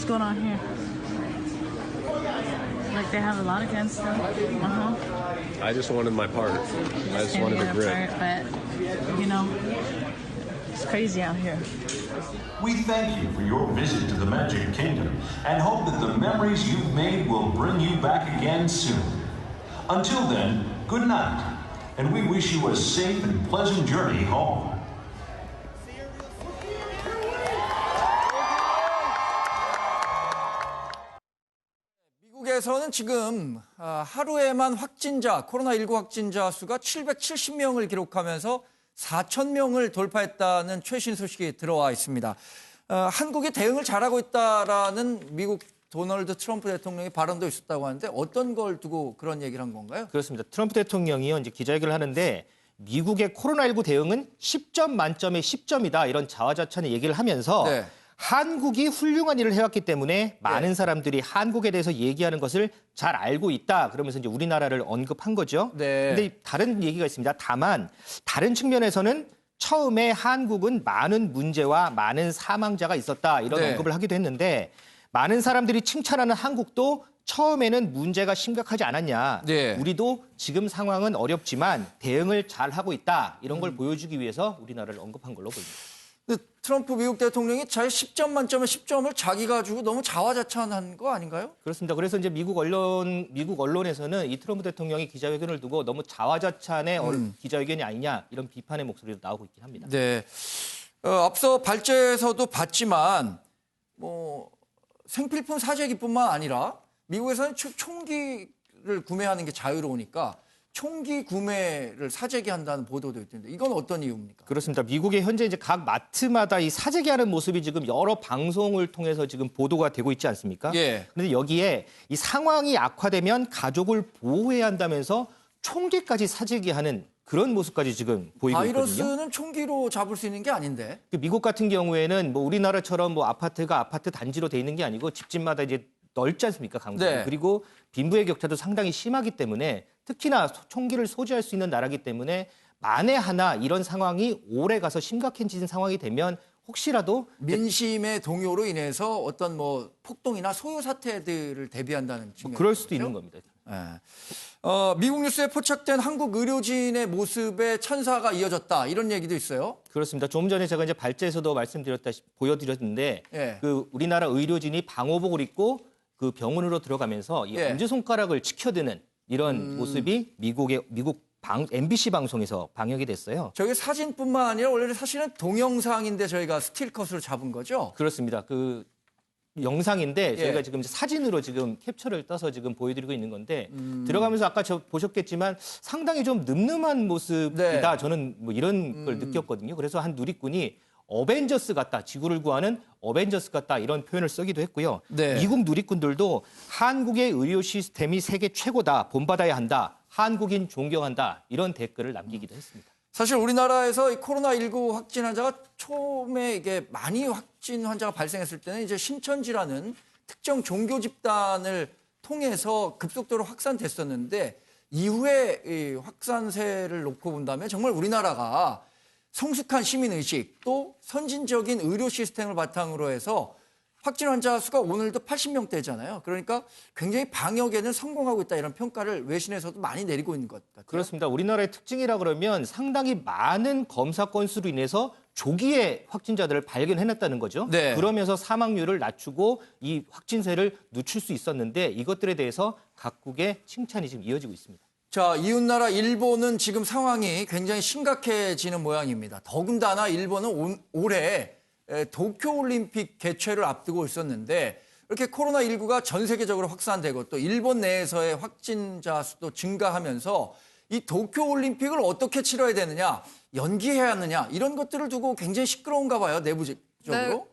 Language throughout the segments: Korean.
What's going on here? Like they have a lot of guns still. I just wanted my part. I just wanted a grip. But you know, it's crazy out here. We thank you for your visit to the Magic Kingdom and hope that the memories you've made will bring you back again soon. Until then, good night, and we wish you a safe and pleasant journey home. 미국에서는 지금 하루에만 코로나19 확진자 수가 770명을 기록하면서 4,000명을 돌파했다는 최신 소식이 들어와 있습니다. 한국이 대응을 잘하고 있다라는 미국 도널드 트럼프 대통령의 발언도 있었다고 하는데 어떤 걸 두고 그런 얘기를 한 건가요? 그렇습니다. 트럼프 대통령이요, 이제 기자회견을 하는데 미국의 코로나19 대응은 10점 만점에 10점이다 이런 자화자찬의 얘기를 하면서 네. 한국이 훌륭한 일을 해왔기 때문에 많은 사람들이 한국에 대해서 얘기하는 것을 잘 알고 있다. 그러면서 이제 우리나라를 언급한 거죠. 네. 근데 다른 얘기가 있습니다. 다만 다른 측면에서는 처음에 한국은 많은 문제와 많은 사망자가 있었다. 이런 네. 언급을 하기도 했는데 많은 사람들이 칭찬하는 한국도 처음에는 문제가 심각하지 않았냐. 네. 우리도 지금 상황은 어렵지만 대응을 잘하고 있다. 이런 걸 보여주기 위해서 우리나라를 언급한 걸로 보입니다. 근데 트럼프 미국 대통령이 잘 10점 만점에 10점을 자기가 주고 너무 자화자찬한 거 아닌가요? 그렇습니다. 그래서 이제 미국 언론에서는 이 트럼프 대통령이 기자회견을 두고 너무 자화자찬의 기자회견이 아니냐 이런 비판의 목소리도 나오고 있긴 합니다. 네. 앞서 발제에서도 봤지만 뭐 생필품 사재기뿐만 아니라 미국에서는 총기를 구매하는 게 자유로우니까 총기 구매를 사재기 한다는 보도도 있던데 이건 어떤 이유입니까? 그렇습니다. 미국의 현재 이제 각 마트마다 이 사재기하는 모습이 지금 여러 방송을 통해서 지금 보도가 되고 있지 않습니까? 예. 그런데 여기에 이 상황이 악화되면 가족을 보호해야 한다면서 총기까지 사재기하는 그런 모습까지 지금 보이고 있거든요. 바이러스는 총기로 잡을 수 있는 게 아닌데. 미국 같은 경우에는 뭐 우리나라처럼 뭐 아파트가 아파트 단지로 돼 있는 게 아니고 집집마다 이제 넓지 않습니까, 강도가. 네. 그리고 빈부의 격차도 상당히 심하기 때문에 특히나 총기를 소지할 수 있는 나라기 때문에 만에 하나 이런 상황이 오래 가서 심각해지는 상황이 되면 혹시라도 민심의 동요로 인해서 어떤 뭐 폭동이나 소요 사태들을 대비한다는 측면. 그럴 수도 있는 겁니다. 네. 미국 뉴스에 포착된 한국 의료진의 모습에 천사가 이어졌다 이런 얘기도 있어요. 그렇습니다. 조금 전에 제가 이제 발제에서도 보여드렸는데 예. 그 우리나라 의료진이 방호복을 입고 그 병원으로 들어가면서 이 예. 엄지손가락을 치켜드는 이런 모습이 미국 MBC 방송에서 방영이 됐어요. 저게 사진뿐만 아니라 원래 사실은 동영상인데 저희가 스틸컷으로 잡은 거죠? 그렇습니다. 그 영상인데 저희가 예. 지금 사진으로 지금 캡처를 떠서 지금 보여드리고 있는 건데 들어가면서 아까 보셨겠지만 상당히 좀 늠름한 모습이다. 네. 저는 뭐 이런 걸 느꼈거든요. 그래서 한 누리꾼이 어벤져스 같다. 지구를 구하는 어벤져스 같다. 이런 표현을 쓰기도 했고요. 네. 미국 누리꾼들도 한국의 의료 시스템이 세계 최고다. 본받아야 한다. 한국인 존경한다. 이런 댓글을 남기기도 했습니다. 사실 우리나라에서 이 코로나19 확진 환자가 처음에 이게 많이 확진 환자가 발생했을 때는 이제 신천지라는 특정 종교 집단을 통해서 급속도로 확산됐었는데 이후에 이 확산세를 놓고 본다면 정말 우리나라가 성숙한 시민의식 또 선진적인 의료 시스템을 바탕으로 해서 확진 환자 수가 오늘도 80명대잖아요. 그러니까 굉장히 방역에는 성공하고 있다 이런 평가를 외신에서도 많이 내리고 있는 것 같아요. 그렇습니다. 우리나라의 특징이라 그러면 상당히 많은 검사 건수로 인해서 조기에 확진자들을 발견해냈다는 거죠. 네. 그러면서 사망률을 낮추고 이 확진세를 늦출 수 있었는데 이것들에 대해서 각국의 칭찬이 지금 이어지고 있습니다. 자, 이웃나라 일본은 지금 상황이 굉장히 심각해지는 모양입니다. 더군다나 일본은 올해 도쿄올림픽 개최를 앞두고 있었는데 이렇게 코로나19가 전 세계적으로 확산되고 또 일본 내에서의 확진자 수도 증가하면서 이 도쿄올림픽을 어떻게 치러야 되느냐, 연기해야 하느냐 이런 것들을 두고 굉장히 시끄러운가 봐요, 내부적으로.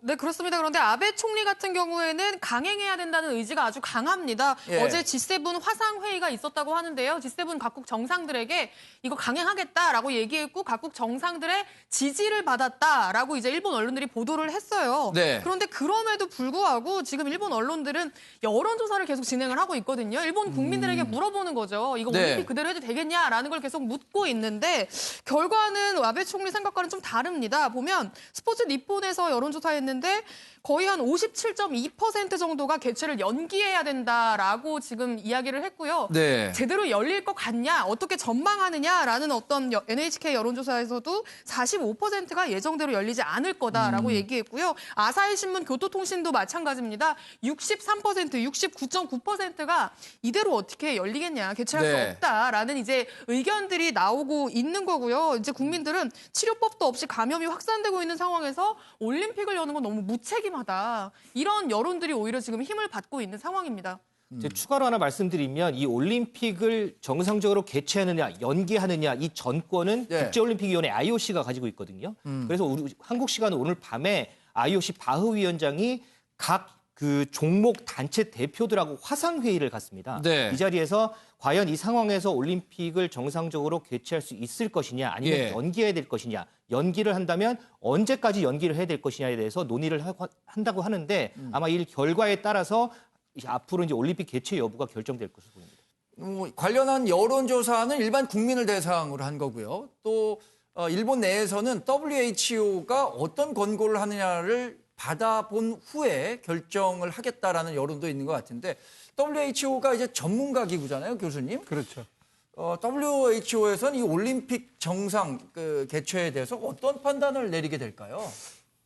네, 그렇습니다. 그런데 아베 총리 같은 경우에는 강행해야 된다는 의지가 아주 강합니다. 예. 어제 G7 화상회의가 있었다고 하는데요. G7 각국 정상들에게 이거 강행하겠다라고 얘기했고 각국 정상들의 지지를 받았다라고 이제 일본 언론들이 보도를 했어요. 네. 그런데 그럼에도 불구하고 지금 일본 언론들은 여론조사를 계속 진행을 하고 있거든요. 일본 국민들에게 물어보는 거죠. 이거 네. 올림픽 그대로 해도 되겠냐라는 걸 계속 묻고 있는데 결과는 아베 총리 생각과는 좀 다릅니다. 보면 스포츠 니폰에서 여론조사했는데 거의 한 57.2% 정도가 개최를 연기해야 된다라고 지금 이야기를 했고요. 네. 제대로 열릴 것 같냐, 어떻게 전망하느냐라는 어떤 NHK 여론조사에서도 45%가 예정대로 열리지 않을 거다라고 얘기했고요. 아사히 신문 교토통신도 마찬가지입니다. 63%, 69.9%가 이대로 어떻게 열리겠냐, 개최할 수 네. 없다라는 이제 의견들이 나오고 있는 거고요. 이제 국민들은 치료법도 없이 감염이 확산되고 있는 상황에서 올림픽을 여는 건 너무 무책임하다. 이런 여론들이 오히려 지금 힘을 받고 있는 상황입니다. 이제 추가로 하나 말씀드리면 이 올림픽을 정상적으로 개최하느냐 연기하느냐 이 전권은 네. 국제올림픽위원회 IOC가 가지고 있거든요. 그래서 우리 한국 시간 오늘 밤에 IOC 바흐 위원장이 각 그 종목 단체 대표들하고 화상 회의를 갖습니다. 네. 이 자리에서 과연 이 상황에서 올림픽을 정상적으로 개최할 수 있을 것이냐 아니면 예. 연기해야 될 것이냐, 연기를 한다면 언제까지 연기를 해야 될 것이냐에 대해서 논의를 한다고 하는데 아마 이 결과에 따라서 이제 앞으로 이제 올림픽 개최 여부가 결정될 것으로 보입니다. 관련한 여론조사는 일반 국민을 대상으로 한 거고요. 또 일본 내에서는 WHO가 어떤 권고를 하느냐를 받아본 후에 결정을 하겠다라는 여론도 있는 것 같은데 WHO가 이제 전문가 기구잖아요, 교수님. 그렇죠. WHO에서는 이 올림픽 정상 개최에 대해서 어떤 판단을 내리게 될까요?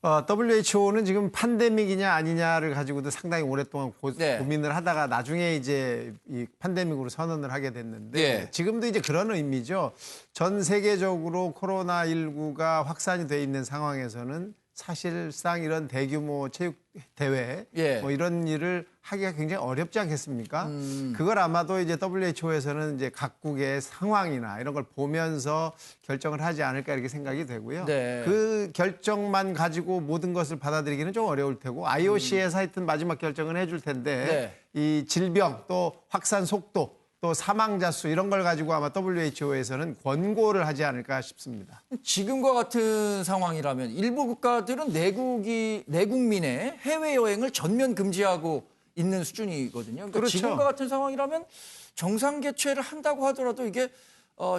WHO는 지금 팬데믹이냐 아니냐를 가지고도 상당히 오랫동안 네. 고민을 하다가 나중에 이제 이 팬데믹으로 선언을 하게 됐는데 네. 지금도 이제 그런 의미죠. 전 세계적으로 코로나19가 확산이 돼 있는 상황에서는 사실상 이런 대규모 체육 대회 예. 뭐 이런 일을 하기가 굉장히 어렵지 않겠습니까? 그걸 아마도 이제 WHO에서는 이제 각국의 상황이나 이런 걸 보면서 결정을 하지 않을까 이렇게 생각이 되고요. 네. 그 결정만 가지고 모든 것을 받아들이기는 좀 어려울 테고 IOC에서 하여튼 마지막 결정은 해줄 텐데 이 질병 또 확산 속도 또 사망자 수 이런 걸 가지고 아마 WHO에서는 권고를 하지 않을까 싶습니다. 지금과 같은 상황이라면 일부 국가들은 내국민의 해외여행을 전면 금지하고 있는 수준이거든요. 그러니까 그렇죠. 지금과 같은 상황이라면 정상 개최를 한다고 하더라도 이게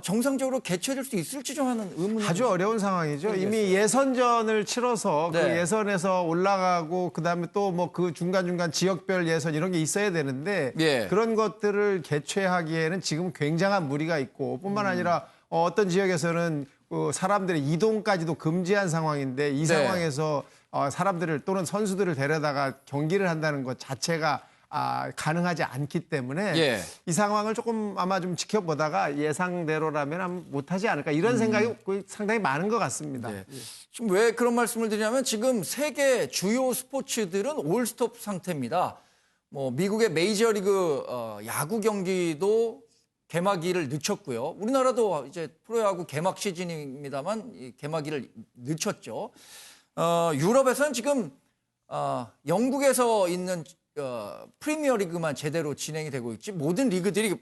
정상적으로 개최될 수 있을지 좀 하는 의문이 아주 어려운 상황이죠. 이미 예선전을 치러서 그 네. 예선에서 올라가고 그다음에 또 뭐 그 중간중간 지역별 예선 이런 게 있어야 되는데 예. 그런 것들을 개최하기에는 지금 굉장한 무리가 있고 뿐만 아니라 어떤 지역에서는 그 사람들의 이동까지도 금지한 상황인데 이 네. 상황에서 사람들을 또는 선수들을 데려다가 경기를 한다는 것 자체가 가능하지 않기 때문에 예. 이 상황을 조금 아마 좀 지켜보다가 예상대로라면 못하지 않을까 이런 생각이 상당히 많은 것 같습니다. 네. 지금 왜 그런 말씀을 드리냐면 지금 세계 주요 스포츠들은 올스톱 상태입니다. 뭐 미국의 메이저리그 야구 경기도 개막일을 늦췄고요. 우리나라도 이제 프로야구 개막 시즌입니다만 이 개막일을 늦췄죠. 유럽에서는 지금 영국에서 있는 프리미어리그만 제대로 진행이 되고 있지 모든 리그들이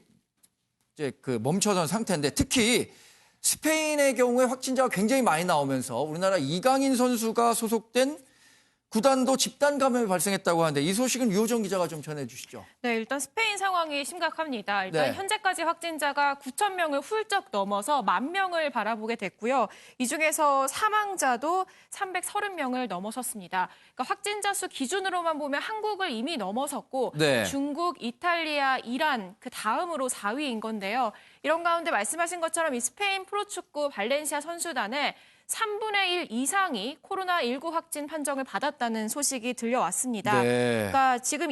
이제 멈춰선 상태인데 특히 스페인의 경우에 확진자가 굉장히 많이 나오면서 우리나라 이강인 선수가 소속된 구단도 집단 감염이 발생했다고 하는데 이 소식은 유호정 기자가 좀 전해주시죠. 네, 일단 스페인 상황이 심각합니다. 일단 네. 현재까지 확진자가 9천 명을 훌쩍 넘어서 10,000명을 바라보게 됐고요. 이 중에서 사망자도 330명을 넘어섰습니다. 그러니까 확진자 수 기준으로만 보면 한국을 이미 넘어섰고 네. 중국, 이탈리아, 이란 그 다음으로 4위인 건데요. 이런 가운데 말씀하신 것처럼 이 스페인 프로축구 발렌시아 선수단에 3분의 1 이상이 코로나19 확진 판정을 받았다는 소식이 들려왔습니다. 네. 그러니까 지금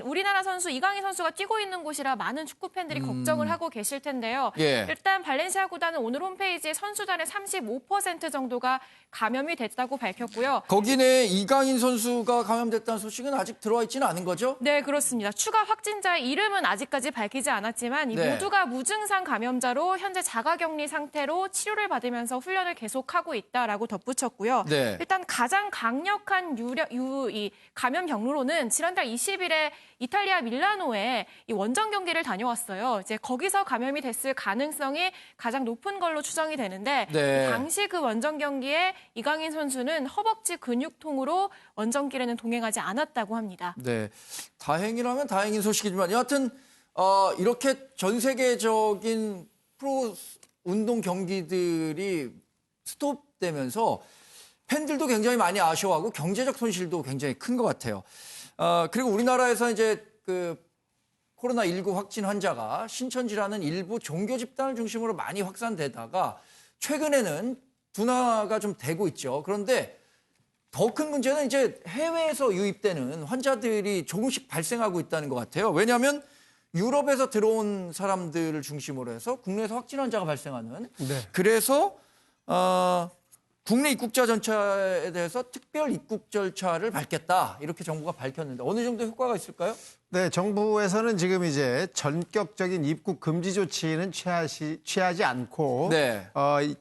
우리나라 선수 이강인 선수가 뛰고 있는 곳이라 많은 축구 팬들이 걱정을 하고 계실 텐데요. 예. 일단 발렌시아 구단은 오늘 홈페이지에 선수단의 35% 정도가 감염이 됐다고 밝혔고요. 거기 내 이강인 선수가 감염됐다는 소식은 아직 들어와 있지는 않은 거죠? 네, 그렇습니다. 추가 확진자의 이름은 아직까지 밝히지 않았지만 이 네. 모두가 무증상 감염자로 현재 자가격리 상태로 치료를 받으면서 훈련을 계속하고 있다라고 덧붙였고요. 네. 일단 가장 강력한 이 감염 경로로는 지난달 20일에 이탈리아 밀라노에 이 원정 경기를 다녀왔어요. 이제 거기서 감염이 됐을 가능성이 가장 높은 걸로 추정이 되는데 네. 당시 그 원정 경기에 이강인 선수는 허벅지 근육통으로 원정길에는 동행하지 않았다고 합니다. 네. 다행이라면 다행인 소식이지만 여하튼 이렇게 전 세계적인 프로 운동 경기들이 스톱되면서 팬들도 굉장히 많이 아쉬워하고 경제적 손실도 굉장히 큰 것 같아요. 그리고 우리나라에서 이제 그 코로나19 확진 환자가 신천지라는 일부 종교 집단을 중심으로 많이 확산되다가 최근에는 둔화가 좀 되고 있죠. 그런데 더 큰 문제는 이제 해외에서 유입되는 환자들이 조금씩 발생하고 있다는 것 같아요. 왜냐하면 유럽에서 들어온 사람들을 중심으로 해서 국내에서 확진 환자가 발생하는. 네. 그래서 국내 입국자 절차에 대해서 특별 입국 절차를 밟겠다. 이렇게 정부가 밝혔는데 어느 정도 효과가 있을까요? 네, 정부에서는 지금 이제 전격적인 입국 금지 조치는 취하지 않고 네.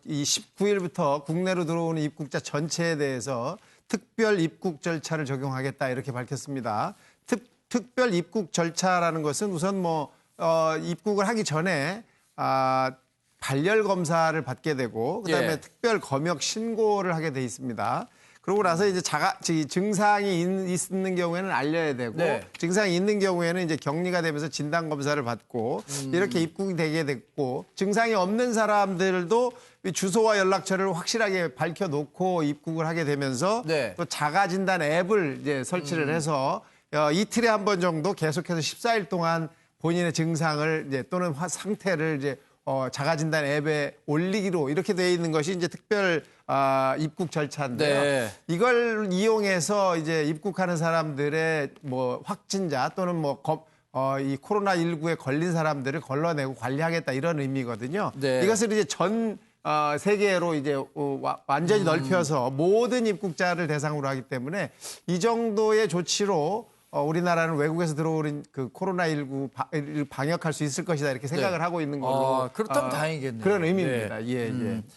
이 19일부터 국내로 들어오는 입국자 전체에 대해서 특별 입국 절차를 적용하겠다 이렇게 밝혔습니다. 특별 입국 절차라는 것은 우선 입국을 하기 전에 발열 검사를 받게 되고 그다음에 예. 특별 검역 신고를 하게 돼 있습니다. 그러고 나서 이제 증상이 있는 경우에는 알려야 되고 네. 증상이 있는 경우에는 이제 격리가 되면서 진단 검사를 받고 이렇게 입국이 되게 됐고 증상이 없는 사람들도 주소와 연락처를 확실하게 밝혀놓고 입국을 하게 되면서 네. 또 자가 진단 앱을 이제 설치를 해서 이틀에 한 번 정도 계속해서 14일 동안 본인의 증상을 이제 또는 상태를 이제 자가 진단 앱에 올리기로 이렇게 돼 있는 것이 이제 특별 입국 절차인데요. 네. 이걸 이용해서 이제 입국하는 사람들의 확진자 또는 이 코로나19에 걸린 사람들을 걸러내고 관리하겠다 이런 의미거든요. 네. 이것을 이제 전 세계로 이제 완전히 넓혀서 모든 입국자를 대상으로 하기 때문에 이 정도의 조치로 우리나라는 외국에서 들어오는 그 코로나19를 방역할 수 있을 것이다 이렇게 생각을 하고 있는 걸로. 그렇다면 다행이겠네요. 그런 의미입니다. 예, 예.